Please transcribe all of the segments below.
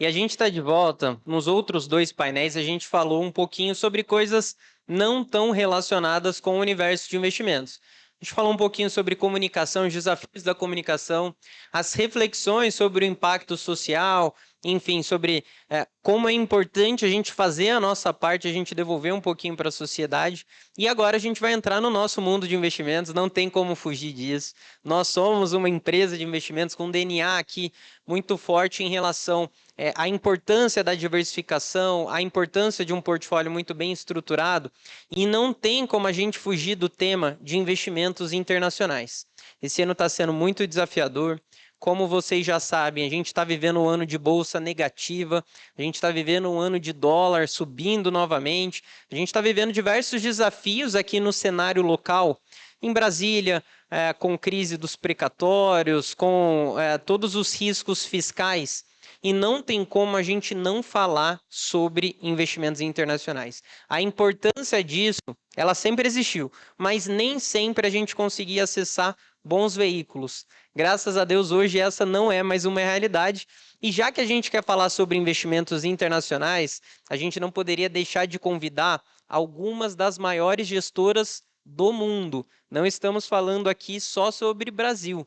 E a gente está de volta. Nos outros dois painéis, a gente falou um pouquinho sobre coisas não tão relacionadas com o universo de investimentos. A gente falou um pouquinho sobre comunicação, os desafios da comunicação, as reflexões sobre o impacto social, enfim, sobre como é importante a gente fazer a nossa parte, a gente devolver um pouquinho para a sociedade. E agora a gente vai entrar no nosso mundo de investimentos, não tem como fugir disso. Nós somos uma empresa de investimentos com DNA aqui muito forte em relação à importância da diversificação, a importância de um portfólio muito bem estruturado, e não tem como a gente fugir do tema de investimentos internacionais. Esse ano está sendo muito desafiador. Como vocês já sabem, a gente está vivendo um ano de bolsa negativa, a gente está vivendo um ano de dólar subindo novamente, a gente está vivendo diversos desafios aqui no cenário local, em Brasília, com crise dos precatórios, com todos os riscos fiscais. E não tem como a gente não falar sobre investimentos internacionais. A importância disso, ela sempre existiu, mas nem sempre a gente conseguia acessar bons veículos. Graças a Deus, hoje essa não é mais uma realidade. E já que a gente quer falar sobre investimentos internacionais, a gente não poderia deixar de convidar algumas das maiores gestoras do mundo. Não estamos falando aqui só sobre Brasil.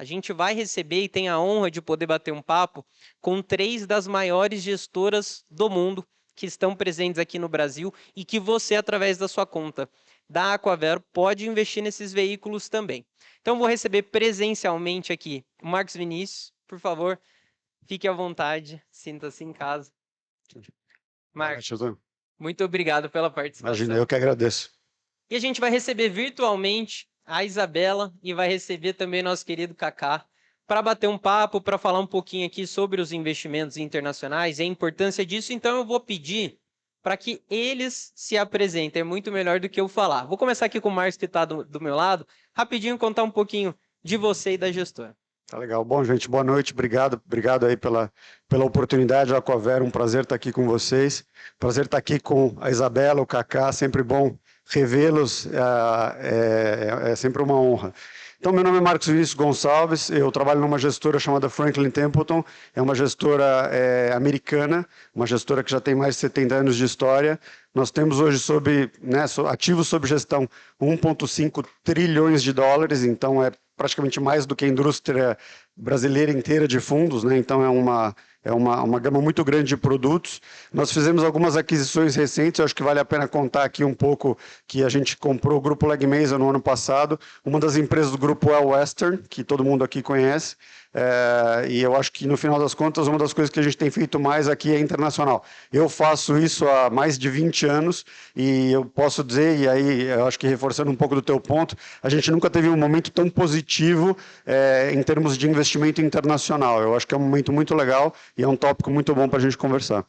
A gente vai receber e tem a honra de poder bater um papo com 3 das maiores gestoras do mundo que estão presentes aqui no Brasil e que você, através da sua conta da Aquavero, pode investir nesses veículos também. Então, vou receber presencialmente aqui o Marcos Vinícius. Por favor, fique à vontade, sinta-se em casa. Marcos, muito obrigado pela participação. Imagina, eu que agradeço. E a gente vai receber virtualmente a Isabela e vai receber também nosso querido Kaká para bater um papo, para falar um pouquinho aqui sobre os investimentos internacionais e a importância disso. Então eu vou pedir para que eles se apresentem, é muito melhor do que eu falar. Vou começar aqui com o Marcos, que está do meu lado, rapidinho contar um pouquinho de você e da gestora. Tá legal. Bom, gente, boa noite. Obrigado aí pela oportunidade, Aquavero. Um prazer estar aqui com vocês. Prazer estar aqui com a Isabela, o Kaká. Sempre bom revê-los. É sempre uma honra. Então, meu nome é Marcos Vinícius Gonçalves. Eu trabalho numa gestora chamada Franklin Templeton. É uma gestora americana, uma gestora que já tem mais de 70 anos de história. Nós temos hoje ativos sob gestão 1,5 trilhões de dólares, então é praticamente mais do que a indústria brasileira inteira de fundos, né? Então é uma gama muito grande de produtos. Nós fizemos algumas aquisições recentes, eu acho que vale a pena contar aqui um pouco que a gente comprou o Grupo Legg Mason no ano passado. Uma das empresas do grupo é o Western, que todo mundo aqui conhece. E eu acho que, no final das contas, uma das coisas que a gente tem feito mais aqui é internacional. Eu faço isso há mais de 20 anos e eu posso dizer, e aí eu acho que reforçando um pouco do teu ponto, a gente nunca teve um momento tão positivo em termos de investimento internacional. Eu acho que é um momento muito legal e é um tópico muito bom para a gente conversar.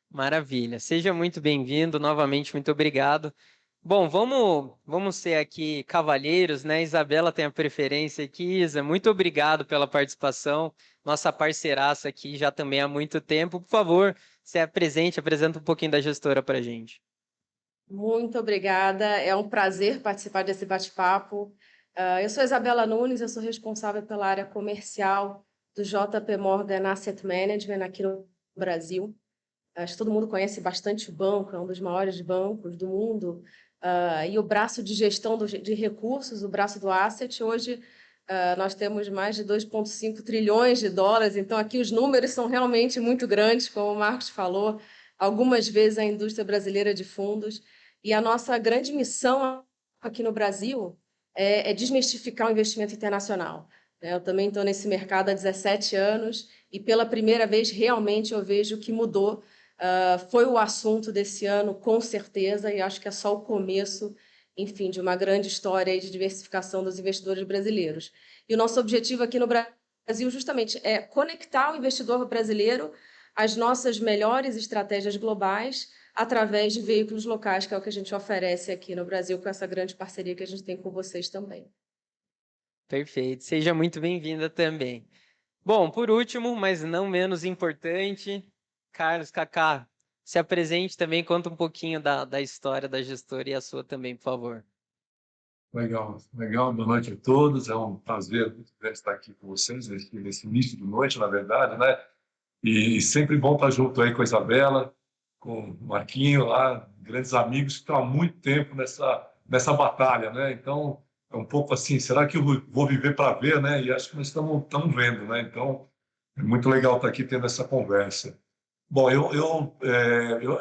Maravilha. Seja muito bem-vindo. Novamente, muito obrigado. Bom, vamos ser aqui cavalheiros, né? Isabela tem a preferência aqui. Isa, muito obrigado pela participação. Nossa parceiraça aqui já também há muito tempo. Por favor, se apresenta um pouquinho da gestora para a gente. Muito obrigada. É um prazer participar desse bate-papo. Eu sou Isabela Nunes, eu sou responsável pela área comercial do JP Morgan Asset Management aqui no Brasil. Acho que todo mundo conhece bastante o banco, é um dos maiores bancos do mundo. E o braço de gestão de recursos, o braço do asset, hoje nós temos mais de 2,5 trilhões de dólares, então aqui os números são realmente muito grandes, como o Marcos falou, algumas vezes a indústria brasileira de fundos. E a nossa grande missão aqui no Brasil é desmistificar o investimento internacional. Eu também estou nesse mercado há 17 anos e pela primeira vez realmente eu vejo que mudou. Foi o assunto desse ano, com certeza, e acho que é só o começo, enfim, de uma grande história de diversificação dos investidores brasileiros. E o nosso objetivo aqui no Brasil, justamente, é conectar o investidor brasileiro às nossas melhores estratégias globais através de veículos locais, que é o que a gente oferece aqui no Brasil, com essa grande parceria que a gente tem com vocês também. Perfeito. Seja muito bem-vinda também. Bom, por último, mas não menos importante, Carlos, Kaká, se apresente também, conta um pouquinho da história da gestora e a sua também, por favor. Legal. Boa noite a todos. É um prazer muito grande estar aqui com vocês nesse início de noite, na verdade, né? E sempre bom estar junto aí com a Isabela, com o Marquinho lá, grandes amigos que estão há muito tempo nessa batalha, né? Então, é um pouco assim, será que eu vou viver para ver, né? E acho que nós estamos vendo, né? Então, é muito legal estar aqui tendo essa conversa. Bom, eu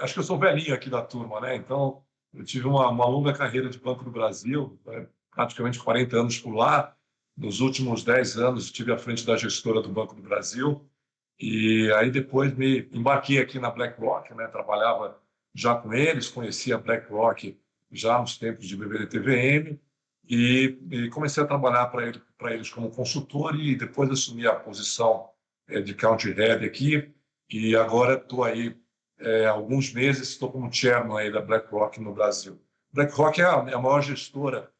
acho que eu sou velhinho aqui da turma, né? Então, eu tive uma longa carreira de Banco do Brasil, praticamente 40 anos por lá. Nos últimos 10 anos, estive à frente da gestora do Banco do Brasil. E aí depois me embarquei aqui na BlackRock, né? Trabalhava já com eles, conhecia a BlackRock já nos tempos de BBDTVM e comecei a trabalhar para eles como consultor e depois assumi a posição de country head aqui e agora estou aí há alguns meses, estou como chairman aí da BlackRock no Brasil. BlackRock é a maior gestora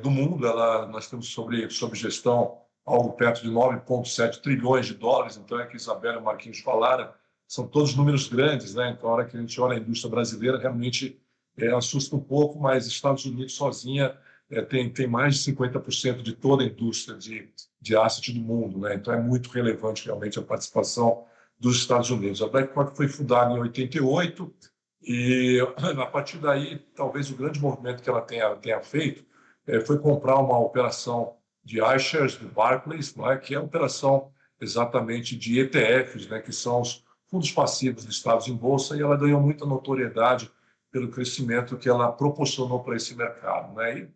do mundo, nós temos sobre gestão algo perto de 9,7 trilhões de dólares, então é que Isabela e o Marquinhos falaram, são todos números grandes, né? Então, a hora que a gente olha a indústria brasileira, realmente assusta um pouco, mas Estados Unidos sozinha tem mais de 50% de toda a indústria de asset do mundo, né? Então, é muito relevante realmente a participação dos Estados Unidos. A BlackRock foi fundada em 88 e, a partir daí, talvez o grande movimento que ela tenha feito foi comprar uma operação de iShares do Barclays, não é? Que é a operação exatamente de ETFs, né? Que são os fundos passivos listados em bolsa, e ela ganhou muita notoriedade pelo crescimento que ela proporcionou para esse mercado, né?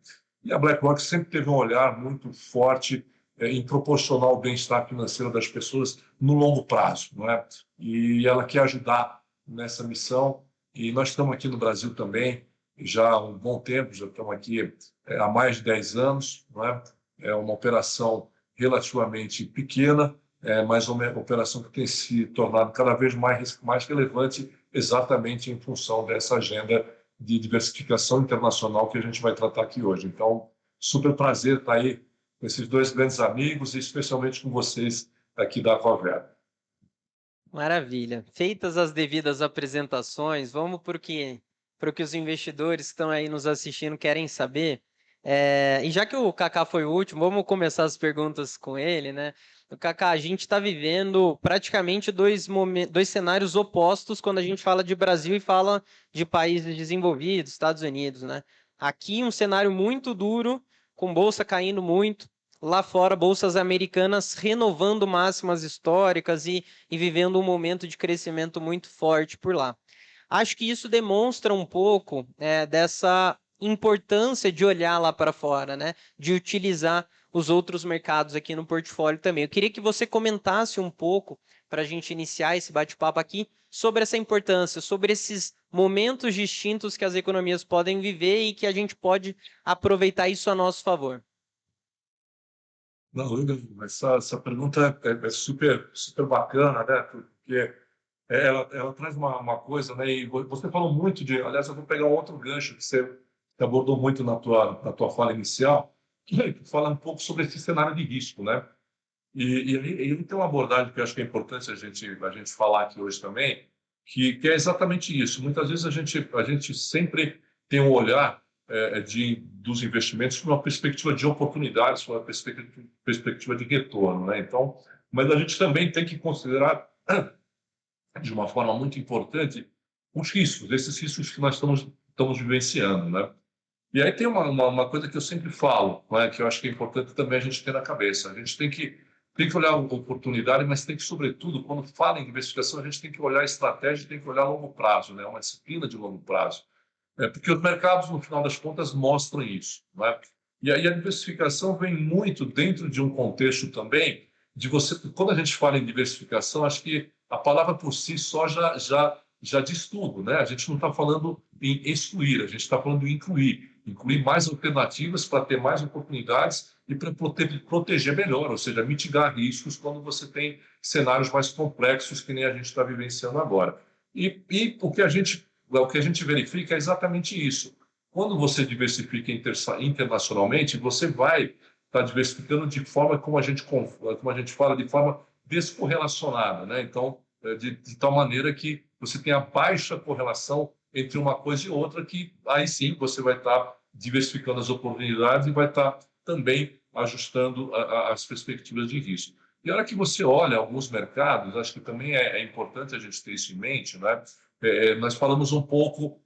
E a BlackRock sempre teve um olhar muito forte em proporcionar o bem-estar financeiro das pessoas no longo prazo, não é? E ela quer ajudar nessa missão, e nós estamos aqui no Brasil também já há um bom tempo, já estamos aqui há mais de 10 anos, não é? É uma operação relativamente pequena, mas uma operação que tem se tornado cada vez mais relevante exatamente em função dessa agenda de diversificação internacional que a gente vai tratar aqui hoje. Então, super prazer estar aí com esses dois grandes amigos e especialmente com vocês aqui da Cover. Maravilha. Feitas as devidas apresentações, vamos para o que os investidores que estão aí nos assistindo querem saber. E já que o Kaká foi o último, vamos começar as perguntas com ele, né? O Kaká, a gente está vivendo praticamente dois cenários opostos quando a gente fala de Brasil e fala de países desenvolvidos, Estados Unidos, né? Aqui um cenário muito duro, com bolsa caindo muito. Lá fora, bolsas americanas renovando máximas históricas e vivendo um momento de crescimento muito forte por lá. Acho que isso demonstra um pouco dessa importância de olhar lá para fora, né? De utilizar os outros mercados aqui no portfólio também. Eu queria que você comentasse um pouco, para a gente iniciar esse bate-papo aqui, sobre essa importância, sobre esses momentos distintos que as economias podem viver e que a gente pode aproveitar isso a nosso favor. Não, essa pergunta é super, super bacana, né? Porque ela traz uma coisa, né? E você falou muito de, aliás, eu vou pegar um outro gancho que você abordou muito na tua fala inicial, que fala um pouco sobre esse cenário de risco, né? E ele tem uma abordagem que eu acho que é importante a gente falar aqui hoje também, que é exatamente isso. Muitas vezes a gente sempre tem um olhar dos investimentos com uma perspectiva de oportunidades, com uma perspectiva de retorno, né? Então, mas a gente também tem que considerar de uma forma muito importante os riscos, esses riscos que nós estamos vivenciando, né? E aí tem uma coisa que eu sempre falo, né, que eu acho que é importante também a gente ter na cabeça. A gente tem que olhar a oportunidade, mas tem que, sobretudo, quando fala em diversificação, a gente tem que olhar a estratégia, tem que olhar a longo prazo, né, uma disciplina de longo prazo. Porque os mercados, no final das contas, mostram isso, né? E aí a diversificação vem muito dentro de um contexto também de você. Quando a gente fala em diversificação, acho que a palavra por si só já diz tudo, né? A gente não está falando em excluir, a gente está falando em incluir mais alternativas para ter mais oportunidades e para proteger melhor, ou seja, mitigar riscos quando você tem cenários mais complexos que nem a gente está vivenciando agora. E o que a gente verifica é exatamente isso. Quando você diversifica internacionalmente, você vai estar diversificando de forma, como a gente fala, de forma descorrelacionada, né? Então, de tal maneira que você tem a baixa correlação entre uma coisa e outra, que aí sim você vai estar diversificando as oportunidades e vai estar também ajustando as perspectivas de risco. E a hora que você olha alguns mercados, acho que também é importante a gente ter isso em mente, né? Nós falamos um pouco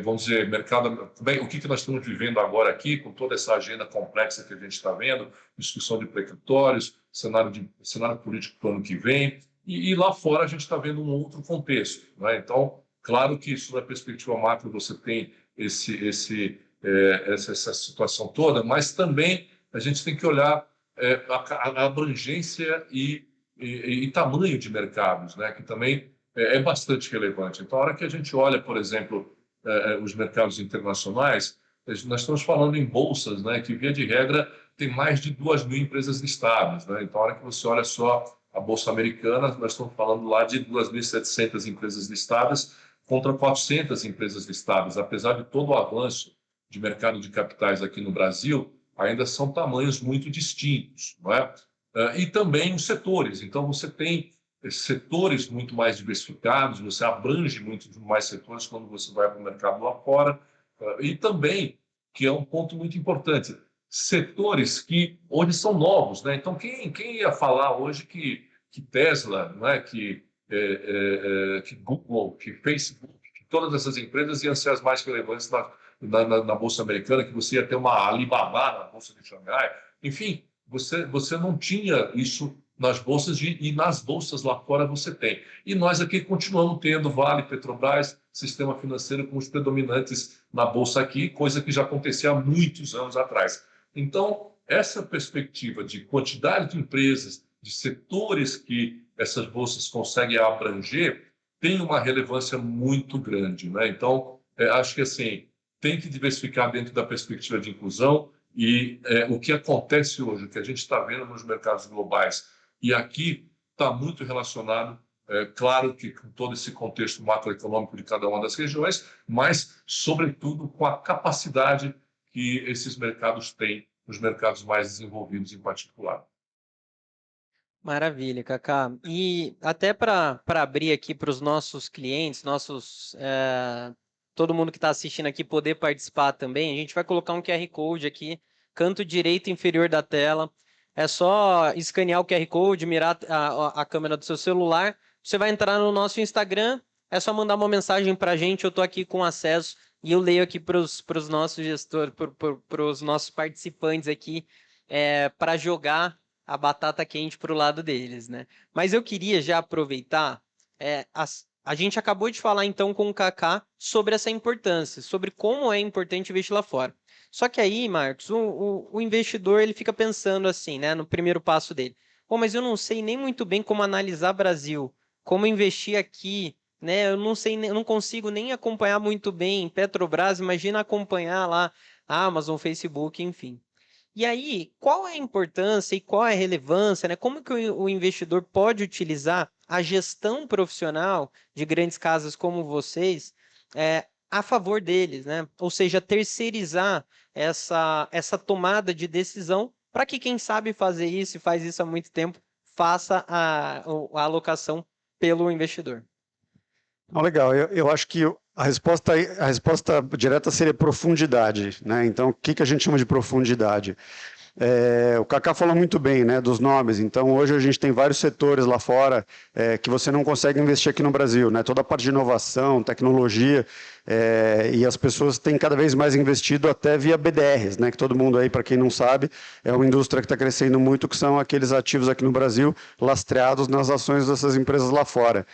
vamos dizer, mercado, o que nós estamos vivendo agora aqui, com toda essa agenda complexa que a gente está vendo, discussão de precatórios, cenário político para o ano que vem, e lá fora a gente está vendo um outro contexto, né? Então, claro que isso na perspectiva macro você tem essa situação toda, mas também a gente tem que olhar a abrangência e tamanho de mercados, né? Que também é bastante relevante. Então, a hora que a gente olha, por exemplo, os mercados internacionais, nós estamos falando em bolsas, né? Que, via de regra, tem mais de 2.000 empresas listadas, né? Então, a hora que você olha só a Bolsa Americana, nós estamos falando lá de 2.700 empresas listadas contra 400 empresas listadas. Apesar de todo o avanço de mercado de capitais aqui no Brasil, ainda são tamanhos muito distintos, não é? E também os setores. Então, você tem setores muito mais diversificados, você abrange muito mais setores quando você vai para o mercado lá fora. E também, que é um ponto muito importante, setores que hoje são novos, né? Então, quem ia falar hoje que Tesla, não é? que Google, que Facebook, que todas essas empresas iam ser as mais relevantes na Bolsa Americana, que você ia ter uma Alibaba na Bolsa de Xangai. Enfim, você não tinha isso nas bolsas e nas bolsas lá fora você tem. E nós aqui continuamos tendo Vale, Petrobras, sistema financeiro com os predominantes na bolsa aqui, coisa que já acontecia há muitos anos atrás. Então, essa perspectiva de quantidade de empresas, de setores que essas bolsas conseguem abranger, tem uma relevância muito grande, né? Então, acho que assim, tem que diversificar dentro da perspectiva de inclusão e o que acontece hoje, o que a gente está vendo nos mercados globais, e aqui está muito relacionado, claro que com todo esse contexto macroeconômico de cada uma das regiões, mas, sobretudo, com a capacidade que esses mercados têm, os mercados mais desenvolvidos em particular. Maravilha, Kaká. E até para abrir aqui para os nossos clientes, todo mundo que está assistindo aqui poder participar também, a gente vai colocar um QR Code aqui, canto direito inferior da tela. É só escanear o QR Code, mirar a câmera do seu celular. Você vai entrar no nosso Instagram, é só mandar uma mensagem para a gente, eu estou aqui com acesso e eu leio aqui para os nossos gestores, para os nossos participantes aqui, para jogar a batata quente para o lado deles, né? Mas eu queria já aproveitar, a gente acabou de falar então com o Kaká sobre essa importância, sobre como é importante investir lá fora. Só que aí, Marcos, o investidor ele fica pensando assim, né, no primeiro passo dele. Pô, mas eu não sei nem muito bem como analisar Brasil, como investir aqui, né? Eu não sei, eu não consigo nem acompanhar muito bem Petrobras, imagina acompanhar lá Amazon, Facebook, enfim. E aí, qual é a importância e qual é a relevância, né? Como que o investidor pode utilizar a gestão profissional de grandes casas como vocês a favor deles, né? Ou seja, terceirizar essa tomada de decisão para que quem sabe fazer isso e faz isso há muito tempo faça a alocação pelo investidor. Legal, eu acho que a resposta direta seria profundidade, né? Então, o que a gente chama de profundidade? O Kaká falou muito bem, né, dos nomes. Então, hoje a gente tem vários setores lá fora que você não consegue investir aqui no Brasil, né? Toda a parte de inovação, tecnologia, e as pessoas têm cada vez mais investido até via BDRs, né? Que todo mundo aí, para quem não sabe, é uma indústria que está crescendo muito, que são aqueles ativos aqui no Brasil lastreados nas ações dessas empresas lá fora.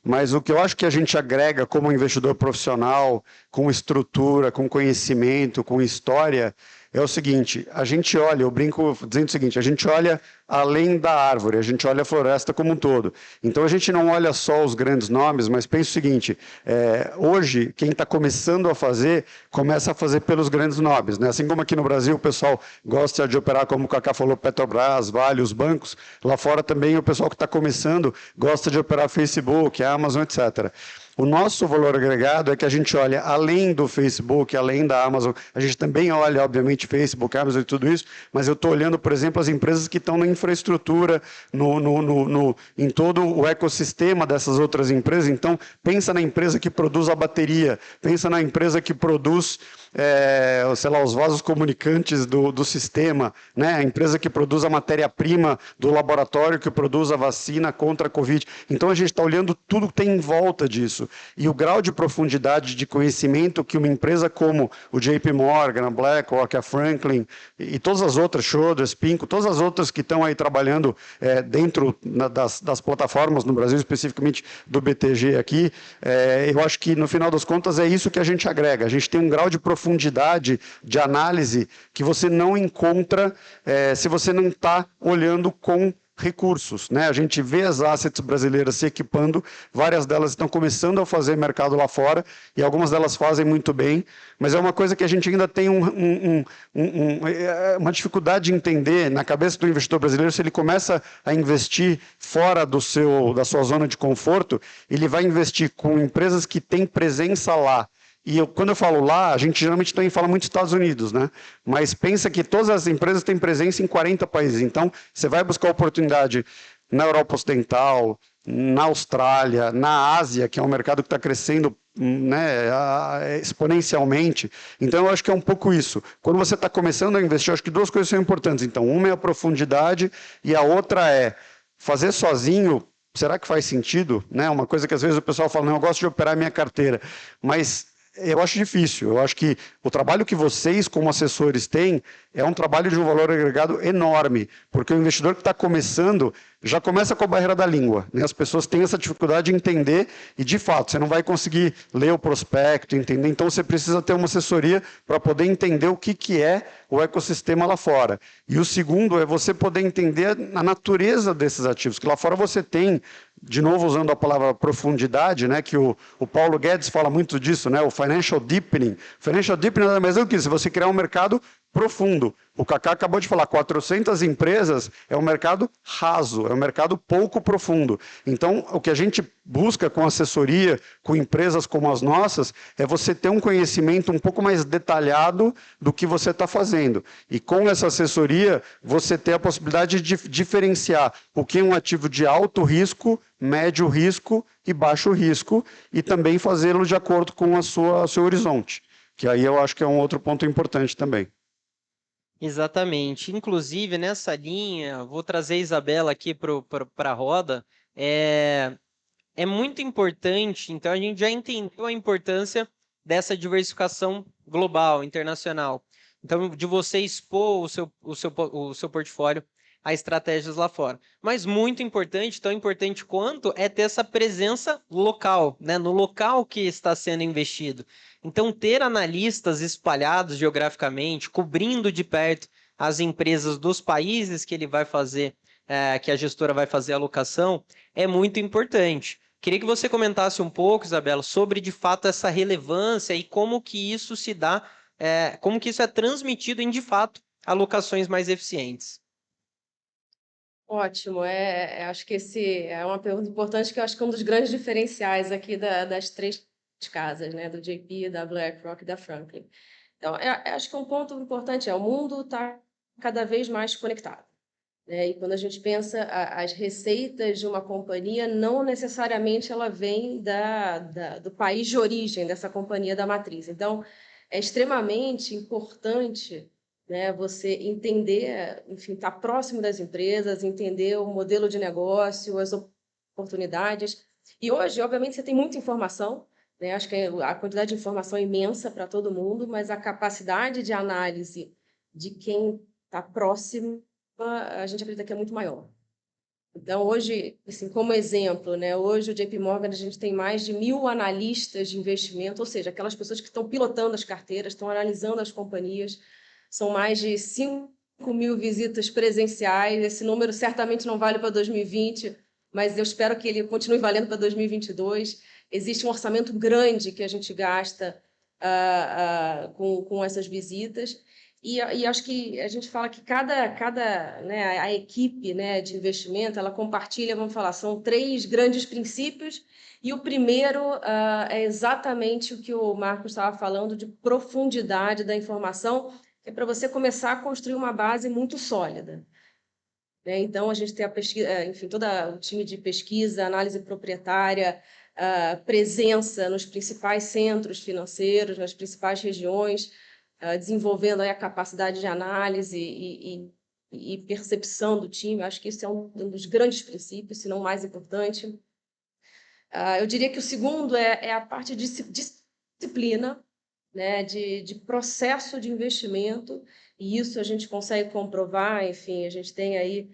Mas o que eu acho que a gente agrega como investidor profissional, com estrutura, com conhecimento, com história, é o seguinte: a gente olha, eu brinco dizendo o seguinte, a gente olha além da árvore, a gente olha a floresta como um todo. Então a gente não olha só os grandes nomes, mas pensa o seguinte, hoje quem está começando a fazer, começa a fazer pelos grandes nomes, né? Assim como aqui no Brasil o pessoal gosta de operar, como o Kaká falou, Petrobras, Vale, os bancos, lá fora também o pessoal que está começando gosta de operar Facebook, Amazon, etc. O nosso valor agregado é que a gente olha além do Facebook, além da Amazon, a gente também olha, obviamente, Facebook, Amazon e tudo isso, mas eu estou olhando, por exemplo, as empresas que estão na infraestrutura, em todo o ecossistema dessas outras empresas. Então, pensa na empresa que produz a bateria, pensa na empresa que produz sei lá, os vasos comunicantes do sistema, né? A empresa que produz a matéria-prima do laboratório que produz a vacina contra a Covid. Então, a gente está olhando tudo que tem em volta disso. E o grau de profundidade de conhecimento que uma empresa como o JP Morgan, a BlackRock, a Franklin e todas as outras, Schroders, Pinco, todas as outras que estão aí trabalhando dentro das plataformas no Brasil, especificamente do BTG aqui, eu acho que, no final das contas, é isso que a gente agrega. A gente tem um grau de profundidade de análise que você não encontra se você não está olhando com recursos, né? A gente vê as assets brasileiras se equipando, várias delas estão começando a fazer mercado lá fora, e algumas delas fazem muito bem, mas é uma coisa que a gente ainda tem uma dificuldade de entender na cabeça do investidor brasileiro. Se ele começa a investir fora da sua zona de conforto, ele vai investir com empresas que têm presença lá. E quando eu falo lá, a gente geralmente também fala muito Estados Unidos, né? Mas pensa que todas as empresas têm presença em 40 países. Então, você vai buscar oportunidade na Europa Ocidental, na Austrália, na Ásia, que é um mercado que está crescendo, né, exponencialmente. Então, eu acho que é um pouco isso. Quando você está começando a investir, eu acho que duas coisas são importantes. Então, uma é a profundidade e a outra é fazer sozinho. Será que faz sentido? Né? Uma coisa que às vezes o pessoal fala, não, eu gosto de operar minha carteira, mas eu acho difícil. Eu acho que o trabalho que vocês, como assessores, têm é um trabalho de um valor agregado enorme, porque o investidor que está começando já começa com a barreira da língua, né? As pessoas têm essa dificuldade de entender e, de fato, você não vai conseguir ler o prospecto, entender. Então, você precisa ter uma assessoria para poder entender o que é o ecossistema lá fora. E o segundo é você poder entender a natureza desses ativos, que lá fora você tem, de novo usando a palavra profundidade, né, que o Paulo Guedes fala muito disso, né, o financial deepening. Financial deepening nada mais é do que isso, você criar um mercado profundo. O Kaká acabou de falar, 400 empresas é um mercado raso, é um mercado pouco profundo. Então, o que a gente busca com assessoria, com empresas como as nossas, é você ter um conhecimento um pouco mais detalhado do que você está fazendo. E com essa assessoria, você ter a possibilidade de diferenciar o que é um ativo de alto risco, médio risco e baixo risco, e também fazê-lo de acordo com o seu horizonte. Que aí eu acho que é um outro ponto importante também. Exatamente. Inclusive, nessa linha, vou trazer a Isabela aqui para a roda. É muito importante, então a gente já entendeu a importância dessa diversificação global, internacional. Então, de você expor o seu portfólio a estratégias lá fora. Mas muito importante, tão importante quanto, é ter essa presença local, né? No local que está sendo investido. Então, ter analistas espalhados geograficamente, cobrindo de perto as empresas dos países que ele vai fazer, que a gestora vai fazer a alocação, é muito importante. Queria que você comentasse um pouco, Isabela, sobre de fato essa relevância e como que isso se dá, como que isso é transmitido em de fato alocações mais eficientes. Ótimo, acho que esse é uma pergunta importante, que eu acho que é um dos grandes diferenciais aqui das três casas, né, do JP, da BlackRock e da Franklin. Então, acho que um ponto importante o mundo está cada vez mais conectado, né? E quando a gente pensa as receitas de uma companhia, não necessariamente ela vem do país de origem dessa companhia da matriz. Então, é extremamente importante, né, você entender, enfim, estar próximo das empresas, entender o modelo de negócio, as oportunidades. E hoje, obviamente, você tem muita informação, né? Acho que a quantidade de informação é imensa para todo mundo, mas a capacidade de análise de quem está próximo, a gente acredita que é muito maior. Então, hoje, assim, como exemplo, né, hoje o JP Morgan, a gente tem mais de 1.000 analistas de investimento, ou seja, aquelas pessoas que estão pilotando as carteiras, estão analisando as companhias. São mais de 5.000 visitas presenciais. Esse número certamente não vale para 2020, mas eu espero que ele continue valendo para 2022. Existe um orçamento grande que a gente gasta com essas visitas. E acho que a gente fala que né, a equipe, né, de investimento, ela compartilha, vamos falar, são 3 grandes princípios, e o primeiro é exatamente o que o Marcos estava falando, de profundidade da informação, que é para você começar a construir uma base muito sólida, né? Então, a gente tem a pesquisa, enfim, todo o time de pesquisa, análise proprietária, presença nos principais centros financeiros, nas principais regiões, desenvolvendo aí a capacidade de análise e percepção do time. Acho que isso é um dos grandes princípios, se não o mais importante. Eu diria que o segundo é a parte de disciplina, né, de processo de investimento, e isso a gente consegue comprovar. Enfim, a gente tem aí,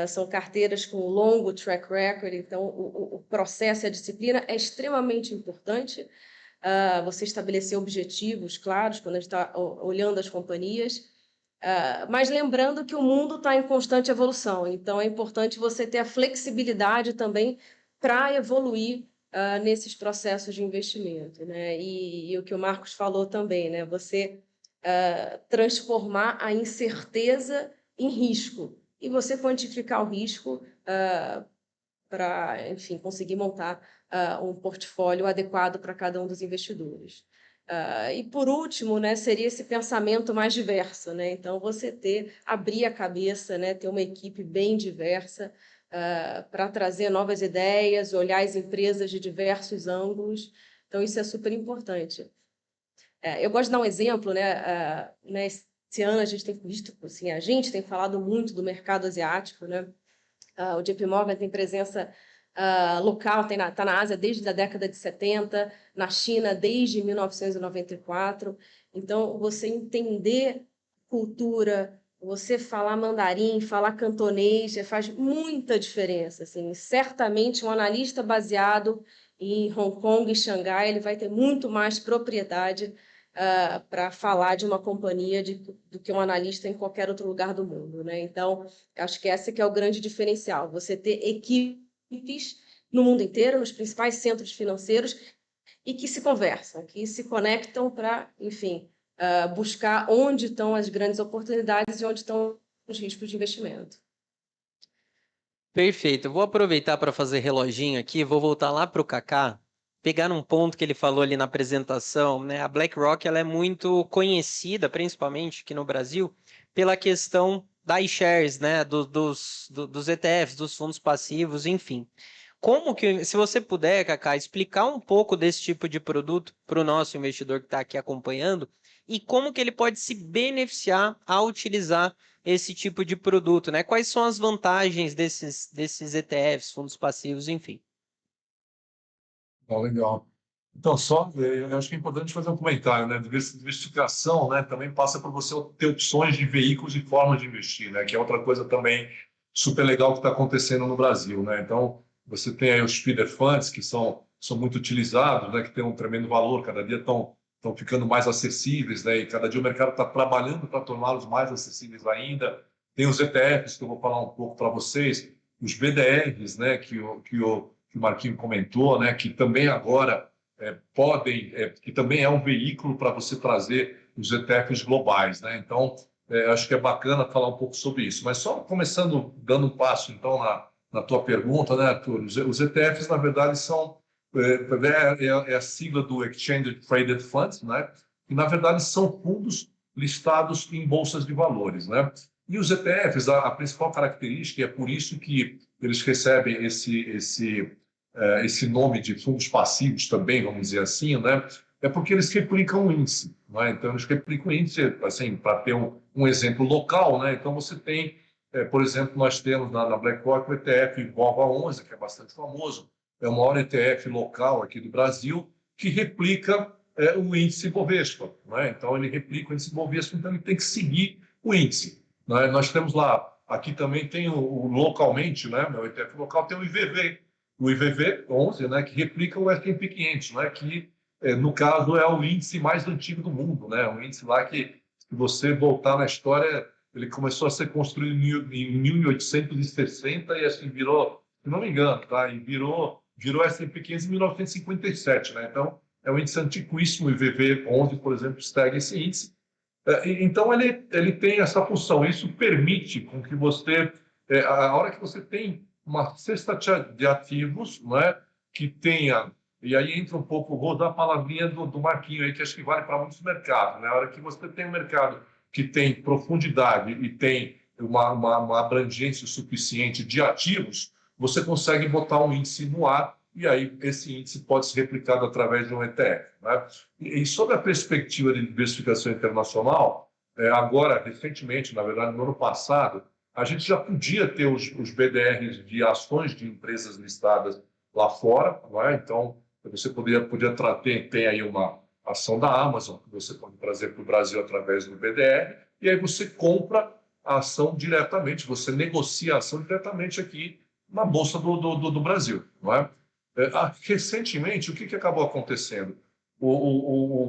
são carteiras com longo track record, então o processo e a disciplina é extremamente importante. Você estabelecer objetivos claros quando a gente está olhando as companhias, mas lembrando que o mundo está em constante evolução, então é importante você ter a flexibilidade também para evoluir nesses processos de investimento, né? E o que o Marcos falou também, né? Você transformar a incerteza em risco e você quantificar o risco para, enfim, conseguir montar um portfólio adequado para cada um dos investidores. E por último, né, seria esse pensamento mais diverso, né? Então você abrir a cabeça, né, ter uma equipe bem diversa para trazer novas ideias, olhar as empresas de diversos ângulos. Então isso é super importante. Eu gosto de dar um exemplo, né? Esse ano a gente tem visto, assim, a gente tem falado muito do mercado asiático, né? O JP Morgan tem presença local, está na Ásia desde a década de 70, na China desde 1994. Então, você entender cultura, você falar mandarim, falar cantonês, faz muita diferença. Assim. Certamente, um analista baseado em Hong Kong e Xangai, ele vai ter muito mais propriedade para falar de uma companhia do que um analista em qualquer outro lugar do mundo, né? Então, acho que esse que é o grande diferencial, você ter equipes no mundo inteiro, nos principais centros financeiros, e que se conversam, que se conectam para, enfim, buscar onde estão as grandes oportunidades e onde estão os riscos de investimento. Perfeito. Eu vou aproveitar para fazer reloginho aqui, vou voltar lá para o Kaká, pegar um ponto que ele falou ali na apresentação, né? A BlackRock ela é muito conhecida, principalmente aqui no Brasil, pela questão das iShares, né? Dos ETFs, dos fundos passivos, enfim. Como que, se você puder, Kaká, explicar um pouco desse tipo de produto para o nosso investidor que está aqui acompanhando e como que ele pode se beneficiar ao utilizar esse tipo de produto, né? Quais são as vantagens desses ETFs, fundos passivos, enfim. Legal. Então, só, eu acho que é importante fazer um comentário, né? Diversificação, né, também passa por você ter opções de veículos e formas de investir, né? Que é outra coisa também super legal que está acontecendo no Brasil, né? Então, você tem aí os feeder funds, que são muito utilizados, né? Que tem um tremendo valor, cada dia estão ficando mais acessíveis, né? E cada dia o mercado está trabalhando para torná-los mais acessíveis ainda. Tem os ETFs, que eu vou falar um pouco para vocês, os BDRs, né? Que o Marquinhos comentou, né? Que também agora que também é um veículo para você trazer os ETFs globais, né? Então, acho que é bacana falar um pouco sobre isso. Mas só começando, dando um passo, então, na tua pergunta, né, Arthur? Os ETFs, na verdade, são a sigla do Exchange Traded Funds, né? E, na verdade, são fundos listados em bolsas de valores, né? E os ETFs, a principal característica, e é por isso que eles recebem esse nome de fundos passivos também, vamos dizer assim, né? É porque eles replicam o índice, né? Então, eles replicam o índice, assim, para ter um exemplo local, né? Então, você tem, por exemplo, nós temos na BlackRock o ETF VOVA11, que é bastante famoso, é o maior ETF local aqui do Brasil, que replica o índice Bovespa, né? Então, ele replica o índice Bovespa, então ele tem que seguir o índice, né? Nós temos lá, aqui também tem localmente, né? O ETF local tem o IVV11, né, que replica o S&P 500, né, que, no caso, é o índice mais antigo do mundo, né, um índice lá que, se você voltar na história, ele começou a ser construído em 1860 e, assim, virou, se não me engano, tá, e virou S&P 500 em 1957, né, então, é um índice antiquíssimo, o IVV11, por exemplo, segue esse índice. Então, ele tem essa função, isso permite com que você, a hora que você tem uma cesta de ativos, não é? Que tenha, e aí entra um pouco, vou dar a palavrinha do Marquinho aí, que acho que vale para muitos mercados, né? A hora que você tem um mercado que tem profundidade e tem uma abrangência suficiente de ativos, você consegue botar um índice no ar e aí esse índice pode ser replicado através de um ETF. Né? E sobre a perspectiva de diversificação internacional, agora, recentemente, na verdade, no ano passado, a gente já podia ter os BDRs de ações de empresas listadas lá fora, não é? Então, você podia ter aí uma ação da Amazon, que você pode trazer para o Brasil através do BDR, e aí você compra a ação diretamente, você negocia a ação diretamente aqui na Bolsa do Brasil. Não é? Recentemente, o que acabou acontecendo?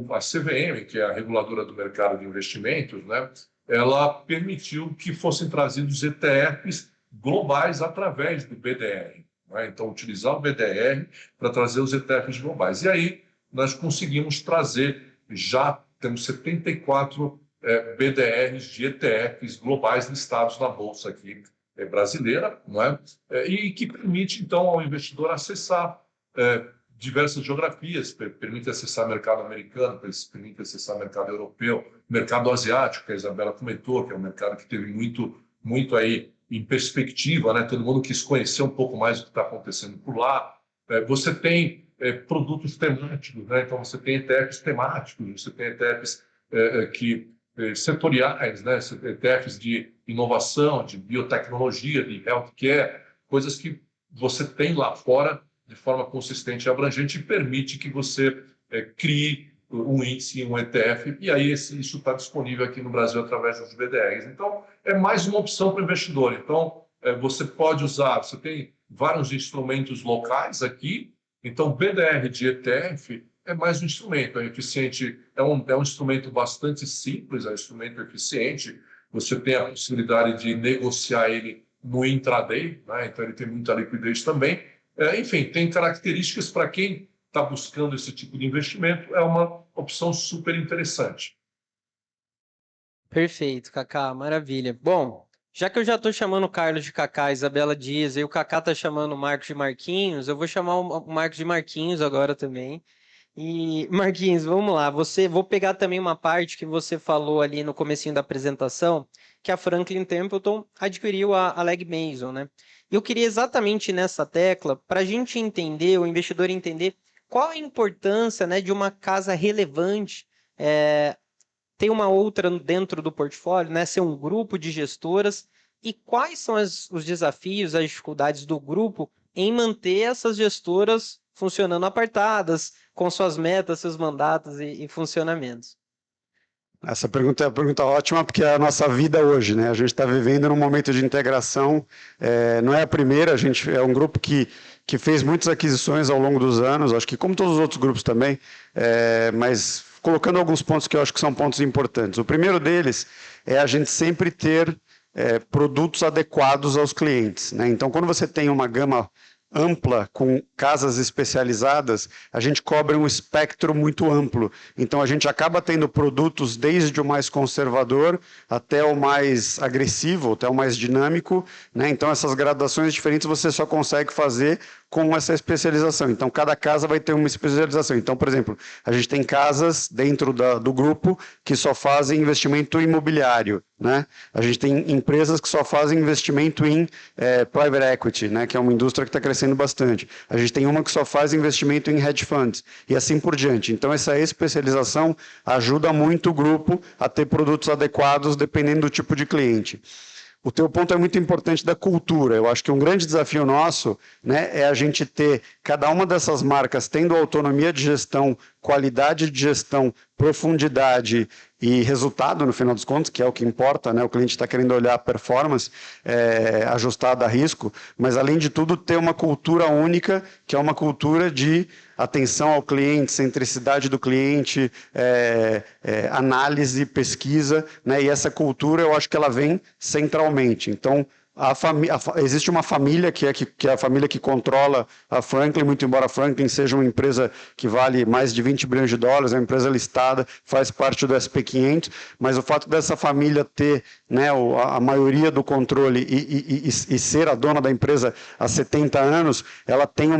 A CVM, que é a reguladora do mercado de investimentos, né, ela permitiu que fossem trazidos ETFs globais através do BDR. Né? Então, utilizar o BDR para trazer os ETFs globais. E aí, nós conseguimos trazer, já temos 74 BDRs de ETFs globais listados na Bolsa aqui brasileira, não é? E que permite, então, ao investidor acessar diversas geografias, permite acessar mercado americano, permite acessar mercado europeu, mercado asiático, que a Isabela comentou, que é um mercado que teve muito aí em perspectiva, né? Todo mundo quis conhecer um pouco mais do que está acontecendo por lá. Você tem produtos temáticos, né? Então você tem ETFs temáticos, você tem ETFs setoriais, né? ETFs de inovação, de biotecnologia, de healthcare, coisas que você tem lá fora de forma consistente e abrangente e permite que você crie um índice, um ETF, e aí isso está disponível aqui no Brasil através dos BDRs. Então, é mais uma opção para o investidor. Então, você pode usar, você tem vários instrumentos locais aqui, então BDR de ETF é mais um instrumento, é eficiente, é um instrumento bastante simples, é um instrumento eficiente, você tem a possibilidade de negociar ele no intraday, né? Então ele tem muita liquidez também. Enfim, tem características para quem está buscando esse tipo de investimento, é uma opção super interessante. Perfeito, Kaká, maravilha. Bom, já que eu já estou chamando o Carlos de Kaká, Isabela Dias, e o Kaká está chamando o Marcos de Marquinhos, eu vou chamar o Marcos de Marquinhos agora também. E, Marquinhos, vamos lá. Vou pegar também uma parte que você falou ali no comecinho da apresentação, que a Franklin Templeton adquiriu a Legg Mason, né? E eu queria exatamente nessa tecla, para a gente entender, o investidor entender qual a importância, né, de uma casa relevante ter uma outra dentro do portfólio, né, ser um grupo de gestoras, e quais são os desafios, as dificuldades do grupo em manter essas gestoras funcionando apartadas, com suas metas, seus mandatos e funcionamentos. Essa pergunta é uma pergunta ótima, porque é a nossa vida hoje, né? A gente está vivendo num momento de integração, não é a primeira, a gente é um grupo que fez muitas aquisições ao longo dos anos, acho que como todos os outros grupos também, mas colocando alguns pontos que eu acho que são pontos importantes. O primeiro deles é a gente sempre ter produtos adequados aos clientes, né? Então, quando você tem uma gama ampla, com casas especializadas, a gente cobre um espectro muito amplo. Então, a gente acaba tendo produtos desde o mais conservador até o mais agressivo, até o mais dinâmico, né? Então, essas gradações diferentes você só consegue fazer com essa especialização. Então, cada casa vai ter uma especialização. Então, por exemplo, a gente tem casas dentro do grupo que só fazem investimento imobiliário, né? A gente tem empresas que só fazem investimento em private equity, né? Que é uma indústria que está crescendo bastante. A gente tem uma que só faz investimento em hedge funds e assim por diante. Então, essa especialização ajuda muito o grupo a ter produtos adequados dependendo do tipo de cliente. O teu ponto é muito importante da cultura. Eu acho que um grande desafio nosso, né, é a gente ter cada uma dessas marcas tendo autonomia de gestão, qualidade de gestão, profundidade e resultado, no final dos contos, que é o que importa, né? O cliente está querendo olhar a performance ajustada a risco, mas, além de tudo, ter uma cultura única, que é uma cultura de atenção ao cliente, centricidade do cliente, análise, pesquisa, né? E essa cultura, eu acho que ela vem centralmente. Então, existe uma família que é a família que controla a Franklin, muito embora a Franklin seja uma empresa que vale mais de 20 bilhões de dólares, é uma empresa listada, faz parte do SP500, mas o fato dessa família ter, né, a maioria do controle e ser a dona da empresa há 70 anos, ela tem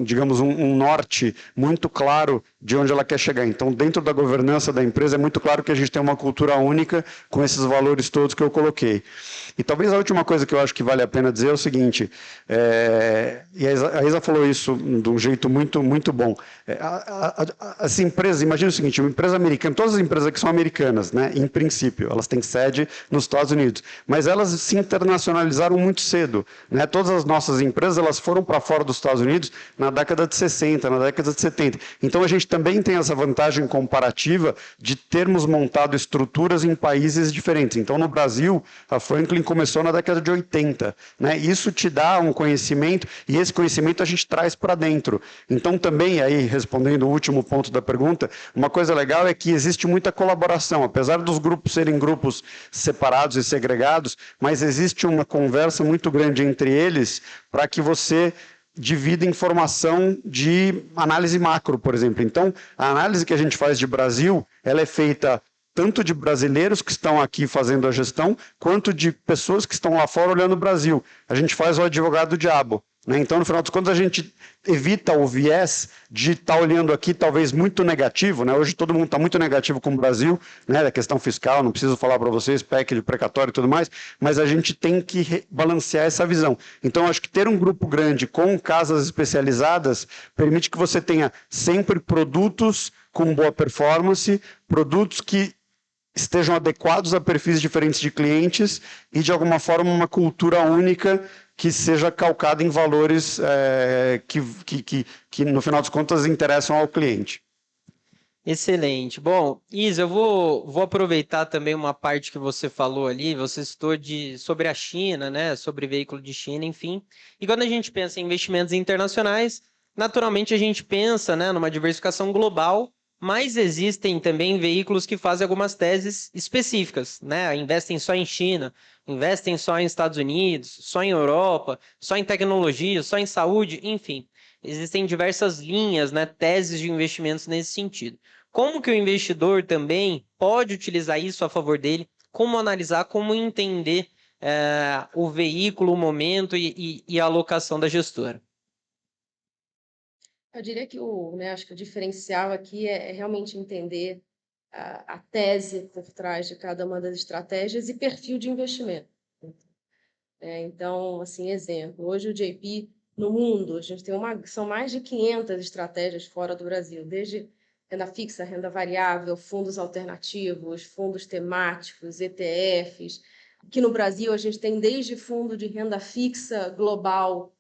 digamos, um norte muito claro de onde ela quer chegar. Então, dentro da governança da empresa, é muito claro que a gente tem uma cultura única com esses valores todos que eu coloquei. E talvez a última coisa que eu acho que vale a pena dizer é o seguinte, e a Isa falou isso de um jeito muito, muito bom. As empresas, imagina o seguinte, uma empresa americana, todas as empresas aqui são americanas, né, em princípio, elas têm sede nos Estados Unidos, mas elas se internacionalizaram muito cedo, né? Todas as nossas empresas elas foram para fora dos Estados Unidos na década de 60, na década de 70. Então a gente também tem essa vantagem comparativa de termos montado estruturas em países diferentes. Então no Brasil, a Franklin começou na década de 80, né? Isso te dá um conhecimento e esse conhecimento a gente traz para dentro. Então também aí respondendo o último ponto da pergunta, uma coisa legal é que existe muita colaboração, apesar dos grupos serem grupos separados e segregados, mas existe uma conversa muito grande entre eles para que você divida informação de análise macro, por exemplo. Então, a análise que a gente faz de Brasil, ela é feita tanto de brasileiros que estão aqui fazendo a gestão, quanto de pessoas que estão lá fora olhando o Brasil. A gente faz o advogado do diabo, né? Então, no final dos contos, a gente evita o viés de estar olhando aqui talvez muito negativo, né? Hoje todo mundo está muito negativo com o Brasil, né? Da questão fiscal, não preciso falar para vocês, PEC de precatório e tudo mais, mas a gente tem que balancear essa visão. Então, acho que ter um grupo grande com casas especializadas permite que você tenha sempre produtos com boa performance, produtos que estejam adequados a perfis diferentes de clientes e, de alguma forma, uma cultura única que seja calcada em valores que, no final das contas, interessam ao cliente. Excelente. Bom, Isa, eu vou aproveitar também uma parte que você falou ali, você citou sobre a China, né, sobre veículo de China, enfim. E quando a gente pensa em investimentos internacionais, naturalmente a gente pensa, né, numa diversificação global, mas existem também veículos que fazem algumas teses específicas, né? Investem só em China, investem só em Estados Unidos, só em Europa, só em tecnologia, só em saúde, enfim. Existem diversas linhas, né, teses de investimentos nesse sentido. Como que o investidor também pode utilizar isso a favor dele? Como analisar, como entender o veículo, o momento e a alocação da gestora? Eu diria que acho que o diferencial aqui é realmente entender a tese por trás de cada uma das estratégias e perfil de investimento. Então, assim, exemplo, hoje o JP, no mundo, a gente tem são mais de 500 estratégias fora do Brasil, desde renda fixa, renda variável, fundos alternativos, fundos temáticos, ETFs. Aqui no Brasil, a gente tem desde fundo de renda fixa global,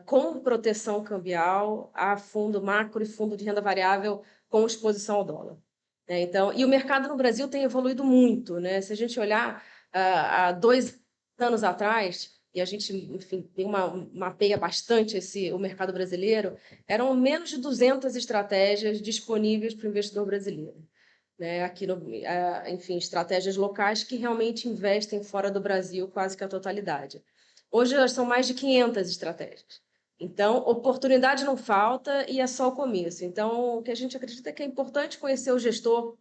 com proteção cambial, a fundo macro e fundo de renda variável com exposição ao dólar. Então, e o mercado no Brasil tem evoluído muito, né? Se a gente olhar há 2 anos atrás, e a gente, enfim, mapeia bastante o mercado brasileiro, eram menos de 200 estratégias disponíveis para o investidor brasileiro. Né? Aqui, enfim, estratégias locais que realmente investem fora do Brasil quase que a totalidade. Hoje, elas são mais de 500 estratégias. Então, oportunidade não falta e é só o começo. Então, o que a gente acredita é que é importante conhecer o gestor,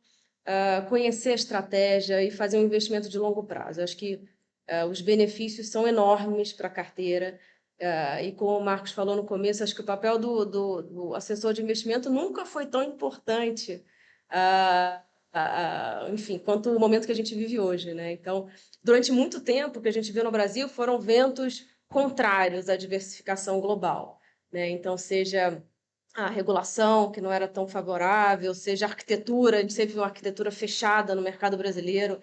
conhecer a estratégia e fazer um investimento de longo prazo. Eu acho que os benefícios são enormes para a carteira. E como o Marcos falou no começo, acho que o papel do assessor de investimento nunca foi tão importante, enfim, quanto o momento que a gente vive hoje, né? Então, durante muito tempo, o que a gente viu no Brasil foram ventos contrários à diversificação global, né? Então, seja a regulação, que não era tão favorável, seja a arquitetura, a gente sempre viu uma arquitetura fechada no mercado brasileiro,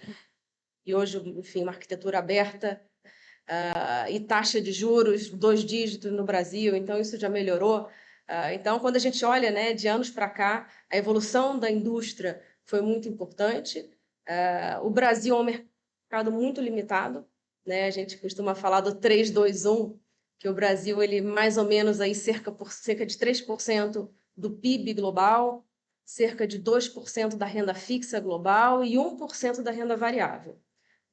e hoje, enfim, uma arquitetura aberta, e taxa de juros 2 dígitos no Brasil, então isso já melhorou. Então, quando a gente olha, né, de anos para cá, a evolução da indústria foi muito importante. O Brasil é um mercado muito limitado, né? A gente costuma falar do 3-2-1, que o Brasil ele mais ou menos aí cerca de 3% do PIB global, cerca de 2% da renda fixa global e 1% da renda variável.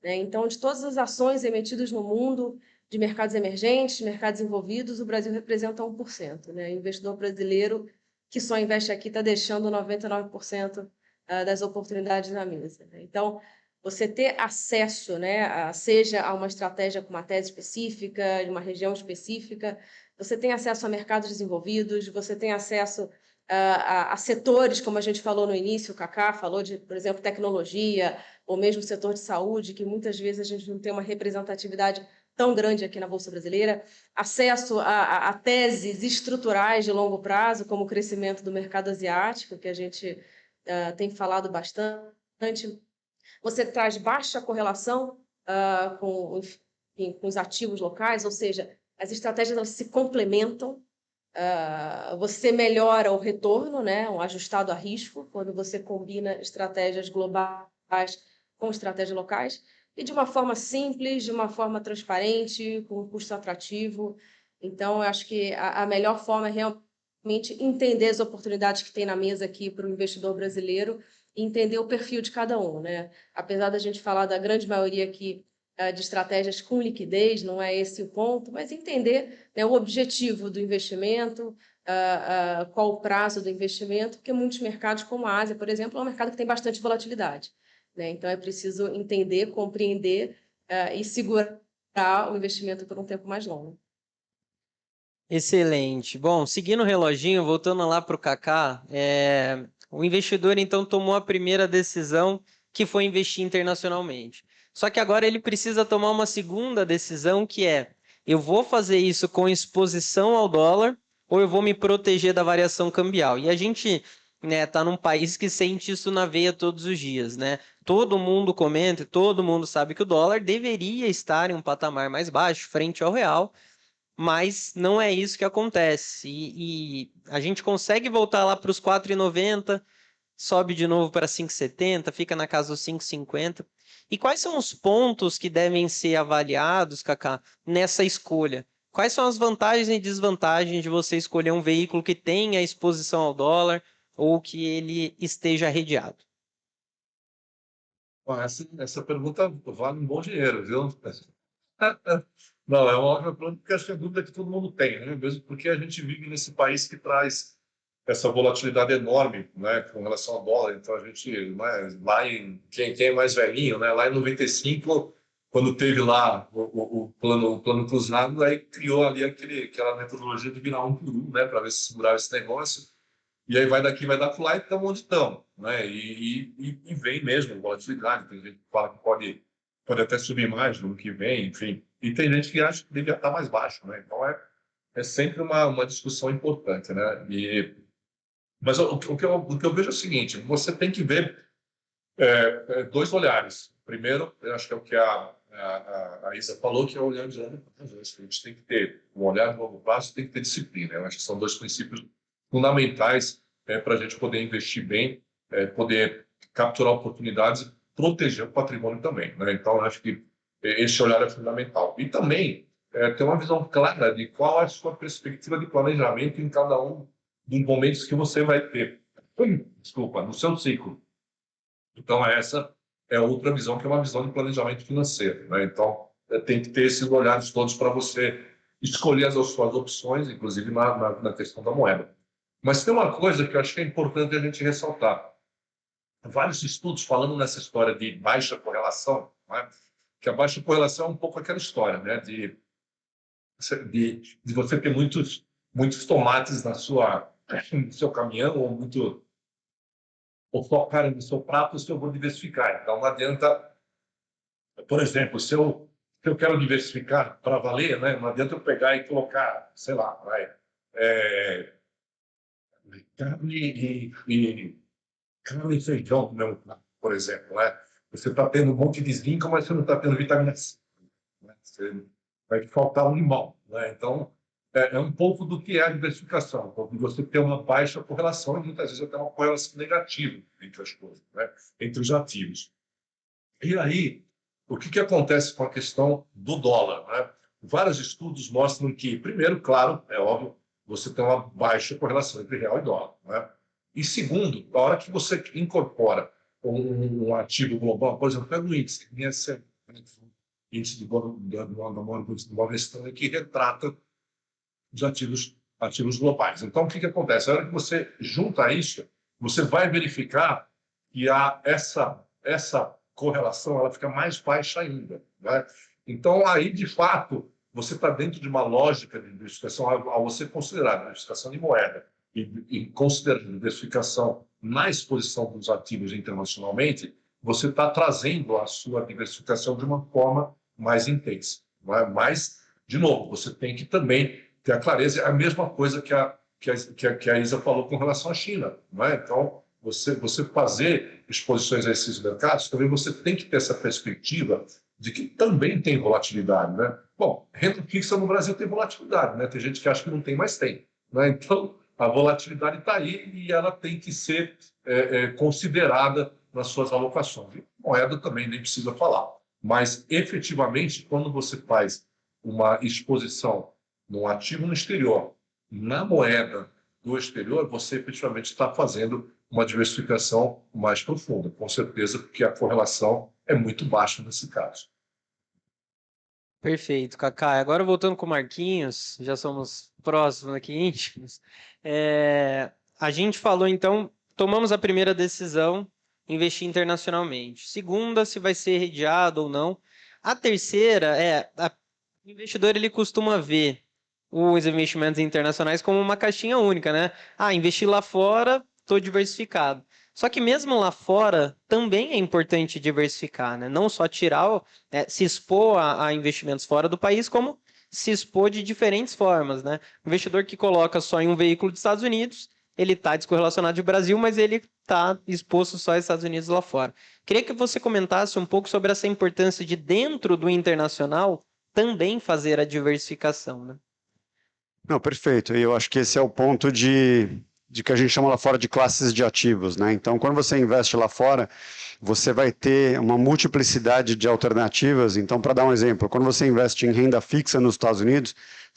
Então, de todas as ações emitidas no mundo, de mercados emergentes, mercados envolvidos, o Brasil representa 1%. Né? O investidor brasileiro que só investe aqui está deixando 99% das oportunidades na mesa. Né? Então, você ter acesso, né, seja a uma estratégia com uma tese específica, de uma região específica, você tem acesso a mercados desenvolvidos, você tem acesso a setores, como a gente falou no início, o Kaká falou de, por exemplo, tecnologia, ou mesmo o setor de saúde, que muitas vezes a gente não tem uma representatividade tão grande aqui na Bolsa Brasileira, acesso a teses estruturais de longo prazo, como o crescimento do mercado asiático, que a gente tem falado bastante. Você traz baixa correlação enfim, com os ativos locais, ou seja, as estratégias elas se complementam. Você melhora o retorno, né, um ajustado a risco, quando você combina estratégias globais com estratégias locais, e de uma forma simples, de uma forma transparente, com um custo atrativo. Então, eu acho que a melhor forma é realmente entender as oportunidades que tem na mesa aqui para o investidor brasileiro e entender o perfil de cada um, né? Apesar da gente falar da grande maioria aqui de estratégias com liquidez, não é esse o ponto, mas entender, né, o objetivo do investimento, qual o prazo do investimento, porque muitos mercados, como a Ásia, por exemplo, é um mercado que tem bastante volatilidade, né? Então, é preciso entender, compreender e segurar o investimento por um tempo mais longo. Excelente. Bom, seguindo o reloginho, voltando lá para o Kaká, o investidor então tomou a primeira decisão, que foi investir internacionalmente. Só que agora ele precisa tomar uma segunda decisão, que é: eu vou fazer isso com exposição ao dólar ou eu vou me proteger da variação cambial? E a gente, né, tá num país que sente isso na veia todos os dias, né? Todo mundo comenta, todo mundo sabe que o dólar deveria estar em um patamar mais baixo frente ao real, mas não é isso que acontece. E a gente consegue voltar lá para os 4,90, sobe de novo para 5,70, fica na casa dos 5,50. E quais são os pontos que devem ser avaliados, Kaká, nessa escolha? Quais são as vantagens e desvantagens de você escolher um veículo que tenha exposição ao dólar ou que ele esteja arrediado? Bom, essa pergunta vale um bom dinheiro, viu? Não, é uma ótima pergunta, porque acho que é a dúvida que todo mundo tem, né? Mesmo porque a gente vive nesse país que traz essa volatilidade enorme, né, com relação ao dólar. Então, a gente, né, lá em, quem é mais velhinho, né, lá em 95, quando teve lá o plano cruzado, aí criou ali aquela metodologia de virar um por um, né, para ver se segurava esse negócio. E aí vai daqui, vai dar para lá e estamos onde estamos, né? E vem mesmo volatilidade. Tem gente que fala que pode até subir mais no ano que vem, enfim. E tem gente que acha que devia estar mais baixo, né? Então é sempre uma discussão importante, né? Mas o que eu vejo é o seguinte: você tem que ver dois olhares. Primeiro, eu acho que é o que a Isa falou, que é o olhar de longo prazo. A gente tem que ter um olhar de longo prazo, tem que ter disciplina. Eu acho que são dois princípios fundamentais para a gente poder investir bem, poder capturar oportunidades e proteger o patrimônio também, né? Então, eu acho que esse olhar é fundamental. E também ter uma visão clara de qual é a sua perspectiva de planejamento em cada um dos momentos que você vai ter, desculpa, no seu ciclo. Então, essa é outra visão, que é uma visão de planejamento financeiro, né? Então, tem que ter esses olhares todos para você escolher as suas opções, inclusive na questão da moeda. Mas tem uma coisa que eu acho que é importante a gente ressaltar. Vários estudos falando nessa história de baixa correlação, né? Que a baixa correlação é um pouco aquela história, né? De você ter muitos tomates no seu caminhão, ou focar no seu prato, se eu vou diversificar. Então, não adianta, por exemplo, se eu quero diversificar para valer, né? Não adianta eu pegar e colocar, sei lá, carne e feijão, por exemplo, né? Você está tendo um monte de zinco, mas você não está tendo vitamina C, né? Vai faltar um limão, né? Então, é um pouco do que é a diversificação, de você ter uma baixa correlação e muitas vezes até uma correlação negativa entre as coisas, né? Entre os ativos. E aí, o que acontece com a questão do dólar, né? Vários estudos mostram que, primeiro, claro, é óbvio, você tem uma baixa correlação entre real e dólar, né? E segundo, a hora que você incorpora um ativo global, por exemplo, pega o índice, índice do Bovespa, que retrata os ativos globais. Então, o que acontece? A hora que você junta isso, você vai verificar que essa correlação ela fica mais baixa ainda, né? Então, aí, de fato, você está dentro de uma lógica de diversificação ao você considerar a diversificação de moeda e considerando diversificação na exposição dos ativos internacionalmente, você está trazendo a sua diversificação de uma forma mais intensa. Não é? Mas, de novo, você tem que também ter a clareza, é a mesma coisa que a Isa falou com relação à China. Não é? Então, você fazer exposições a esses mercados, também você tem que ter essa perspectiva de que também tem volatilidade. Né? Bom, renda fixa no Brasil tem volatilidade, né? Tem gente que acha que não tem, mas tem. Né? Então, a volatilidade está aí e ela tem que ser considerada nas suas alocações. E moeda também nem precisa falar. Mas, efetivamente, quando você faz uma exposição num ativo no exterior, na moeda do exterior, você efetivamente está fazendo uma diversificação mais profunda, com certeza, porque a correlação é muito baixa nesse caso. Perfeito, Kaká. Agora voltando com o Marquinhos, já somos próximos aqui, íntimos. A gente falou, então, tomamos a primeira decisão, investir internacionalmente. Segunda, se vai ser redeado ou não. A terceira o investidor ele costuma ver os investimentos internacionais como uma caixinha única, né? Investir lá fora, estou diversificado. Só que mesmo lá fora, também é importante diversificar, né? Não só se expor a investimentos fora do país, como se expor de diferentes formas, né? O investidor que coloca só em um veículo dos Estados Unidos, ele está descorrelacionado do Brasil, mas ele está exposto só aos Estados Unidos lá fora. Queria que você comentasse um pouco sobre essa importância de, dentro do internacional, também fazer a diversificação, né? Não, perfeito. E eu acho que esse é o ponto de que a gente chama lá fora de classes de ativos, né? Então, quando você investe lá fora, você vai ter uma multiplicidade de alternativas. Então, para dar um exemplo, quando você investe em renda fixa nos Estados Unidos,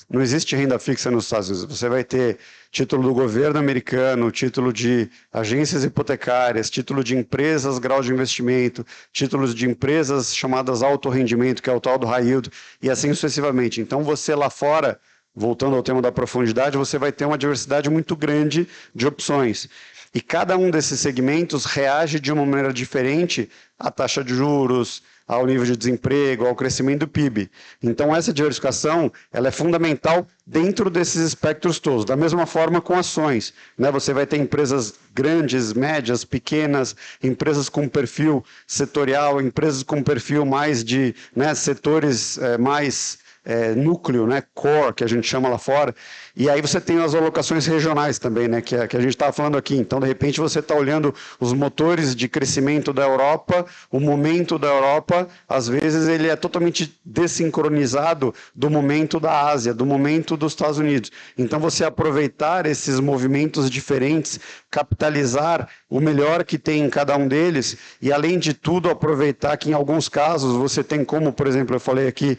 não existe renda fixa nos Estados Unidos. Você vai ter título do governo americano, título de agências hipotecárias, título de empresas, grau de investimento, títulos de empresas chamadas alto rendimento, que é o tal do high yield, e assim sucessivamente. Então, você lá fora, voltando ao tema da profundidade, você vai ter uma diversidade muito grande de opções. E cada um desses segmentos reage de uma maneira diferente à taxa de juros, ao nível de desemprego, ao crescimento do PIB. Então, essa diversificação ela é fundamental dentro desses espectros todos. Da mesma forma com ações, né? Você vai ter empresas grandes, médias, pequenas, empresas com perfil setorial, empresas com perfil mais de setores mais núcleo, né, core, que a gente chama lá fora, e aí você tem as alocações regionais também, né, que a gente estava falando aqui. Então, de repente, você está olhando os motores de crescimento da Europa, o momento da Europa, às vezes ele é totalmente desincronizado do momento da Ásia, do momento dos Estados Unidos. Então, você aproveitar esses movimentos diferentes, capitalizar o melhor que tem em cada um deles, e, além de tudo, aproveitar que, em alguns casos, você tem como, por exemplo, eu falei aqui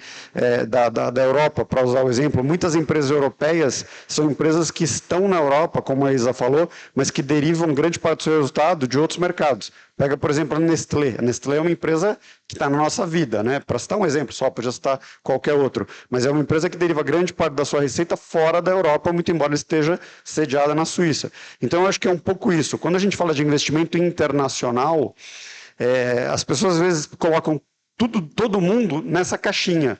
da Europa, para usar o exemplo, muitas empresas europeias são empresas que estão na Europa, como a Isa falou, mas que derivam grande parte do seu resultado de outros mercados. Pega, por exemplo, a Nestlé. A Nestlé é uma empresa que está na nossa vida, né? Para citar um exemplo, só podia citar qualquer outro, mas é uma empresa que deriva grande parte da sua receita fora da Europa, muito embora esteja sediada na Suíça. Então, eu acho que é um pouco isso. Quando a gente fala de investimento internacional, as pessoas às vezes colocam todo mundo nessa caixinha.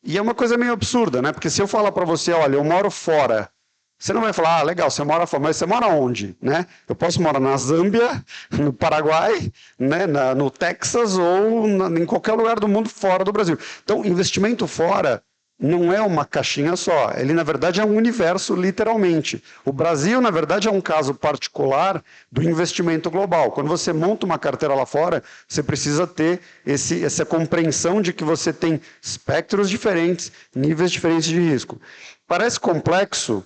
E é uma coisa meio absurda, né? Porque se eu falar para você, olha, eu moro fora, você não vai falar, legal, você mora fora, mas você mora onde? Né? Eu posso morar na Zâmbia, no Paraguai, né? No Texas ou em qualquer lugar do mundo fora do Brasil. Então, investimento fora não é uma caixinha só, ele na verdade é um universo, literalmente. O Brasil, na verdade, é um caso particular do investimento global. Quando você monta uma carteira lá fora, você precisa ter essa compreensão de que você tem espectros diferentes, níveis diferentes de risco. Parece complexo,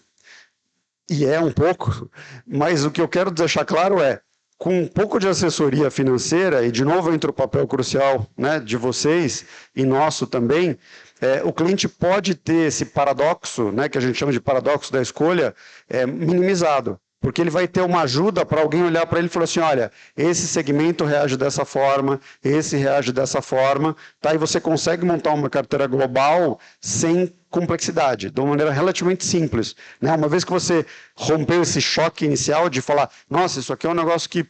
e é um pouco, mas o que eu quero deixar claro é, com um pouco de assessoria financeira, e de novo entra o papel crucial, né, de vocês e nosso também, o cliente pode ter esse paradoxo, né, que a gente chama de paradoxo da escolha, minimizado. Porque ele vai ter uma ajuda para alguém olhar para ele e falar assim, olha, esse segmento reage dessa forma, esse reage dessa forma, tá? E você consegue montar uma carteira global sem complexidade, de uma maneira relativamente simples, né? Uma vez que você rompeu esse choque inicial de falar, nossa, isso aqui é um negócio que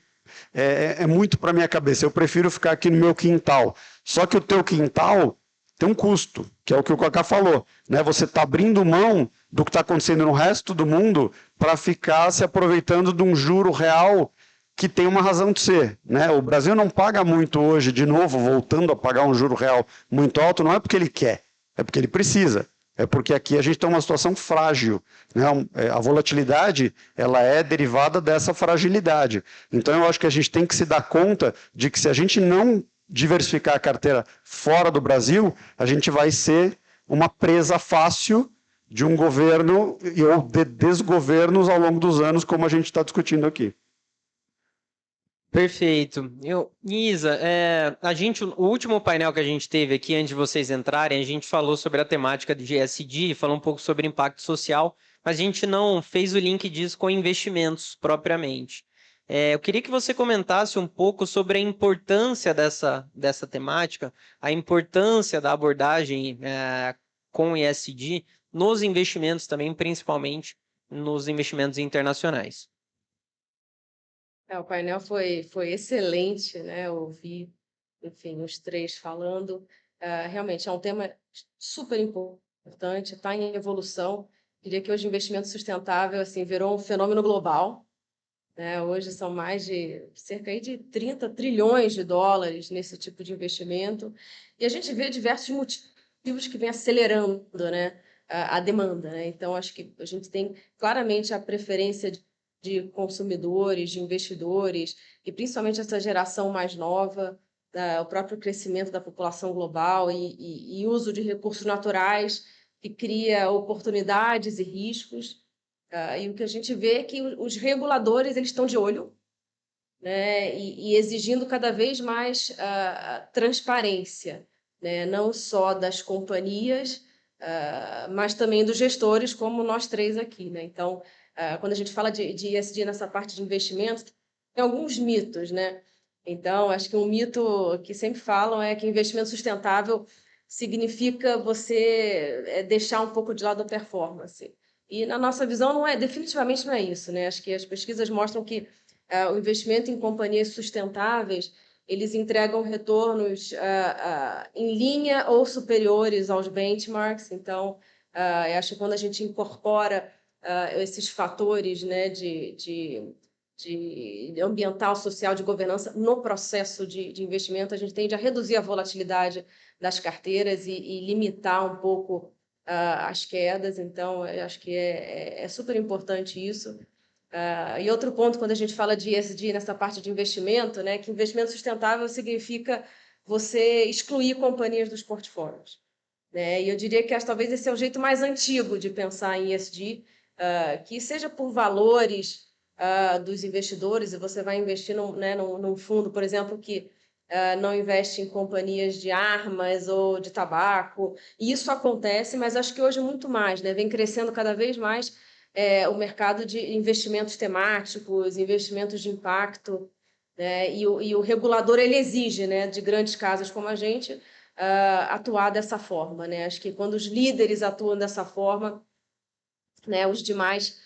é muito para minha cabeça, eu prefiro ficar aqui no meu quintal. Só que o teu quintal tem um custo, que é o que o Kaká falou, né? Você está abrindo mão do que está acontecendo no resto do mundo para ficar se aproveitando de um juro real que tem uma razão de ser, né? O Brasil não paga muito hoje, de novo, voltando a pagar um juro real muito alto, não é porque ele quer, é porque ele precisa. É porque aqui a gente tem uma situação frágil, né? A volatilidade, ela é derivada dessa fragilidade. Então eu acho que a gente tem que se dar conta de que se a gente não diversificar a carteira fora do Brasil, a gente vai ser uma presa fácil de um governo ou de desgovernos ao longo dos anos, como a gente está discutindo aqui. Perfeito. Isa, o último painel que a gente teve aqui, antes de vocês entrarem, a gente falou sobre a temática de ESG, falou um pouco sobre impacto social, mas a gente não fez o link disso com investimentos propriamente. Eu queria que você comentasse um pouco sobre a importância dessa temática, a importância da abordagem com ESG nos investimentos também, principalmente nos investimentos internacionais. O painel foi excelente, né? Ouvir, enfim, os três falando. Realmente é um tema super importante, está em evolução. Diria que hoje o investimento sustentável assim, virou um fenômeno global. Né? Hoje são mais de cerca aí de 30 trilhões de dólares nesse tipo de investimento. E a gente vê diversos motivos que vêm acelerando, né, a demanda. Né? Então, acho que a gente tem claramente a preferência de consumidores, de investidores, e principalmente essa geração mais nova, o próprio crescimento da população global e uso de recursos naturais que cria oportunidades e riscos. E o que a gente vê é que os reguladores eles estão de olho, né, e exigindo cada vez mais transparência, né, não só das companhias, mas também dos gestores, como nós três aqui. Né? Então, quando a gente fala de ESG nessa parte de investimento, tem alguns mitos. Né? Então, acho que um mito que sempre falam é que investimento sustentável significa você deixar um pouco de lado a performance. E na nossa visão definitivamente não é isso, né? Acho que as pesquisas mostram que o investimento em companhias sustentáveis, eles entregam retornos em linha ou superiores aos benchmarks. Então, eu acho que quando a gente incorpora esses fatores, né, de ambiental, social, de governança no processo de investimento, a gente tende a reduzir a volatilidade das carteiras e limitar um pouco as quedas. Então, eu acho que é super importante isso. E outro ponto, quando a gente fala de ESG nessa parte de investimento, né, que investimento sustentável significa você excluir companhias dos portfólios. Né? E eu diria que talvez esse é o jeito mais antigo de pensar em ESG, que seja por valores dos investidores, e você vai investir num fundo, por exemplo, que não investe em companhias de armas ou de tabaco. E isso acontece, mas acho que hoje muito mais, né? Vem crescendo cada vez mais o mercado de investimentos temáticos, investimentos de impacto, né? E o regulador ele exige, né, de grandes casas como a gente atuar dessa forma. Né? Acho que quando os líderes atuam dessa forma, né, os demais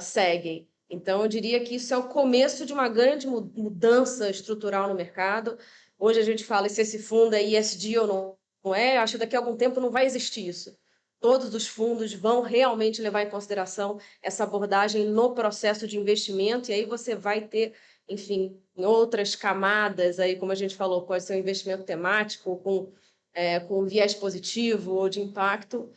seguem. Então, eu diria que isso é o começo de uma grande mudança estrutural no mercado. Hoje a gente fala se esse fundo é ESG ou não é. Acho que daqui a algum tempo não vai existir isso. Todos os fundos vão realmente levar em consideração essa abordagem no processo de investimento, e aí você vai ter, enfim, outras camadas, aí, como a gente falou, pode ser um investimento temático, com viés positivo ou de impacto,